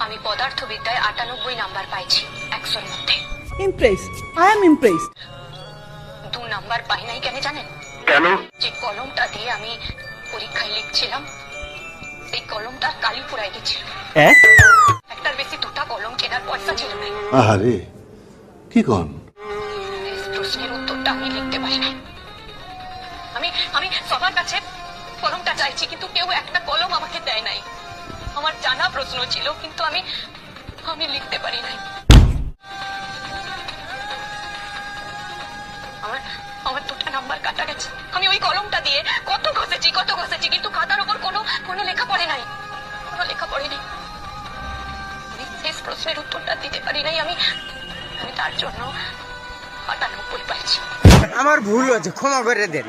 আমি পদার্থবিদ্যায় 98 নাম্বার পাইছি 100-র মধ্যে। Impressed. I am impressed. 2 number পাই নাই কেন জানেন? কেন? যে কলমটা দিয়ে আমি পরীক্ষায় লিখছিলাম এই কলমটা কালি পুরাই গেছিল। একটার বেশি 2টা কলম কেনার পয়সা ছিল না। আরে কি কোন? প্রশ্নের উত্তরটা আমি লিখতে পারি নাই। আমি সবার কাছে কলমটা চাইছি কিন্তু কেউ একটা কলম আমাকে দেয় নাই। আমার জানা প্রশ্ন ছিল কিন্তু আমি লিখতে পারি নাই। আমার 2টা নাম্বার কাটা গেছে। আমি ওই কলমটা দিয়ে কত ঘষেছি কিন্তু খাতার উপর কোনো লেখা পড়ে নাই। কোনো লেখা পড়ে নাই। আমি শেষ প্রশ্নের উত্তরটা দিতে পারি নাই। আমি তার জন্য 98 পাইছি। আমার ভুল হয়েছে, ক্ষমা করে দেন।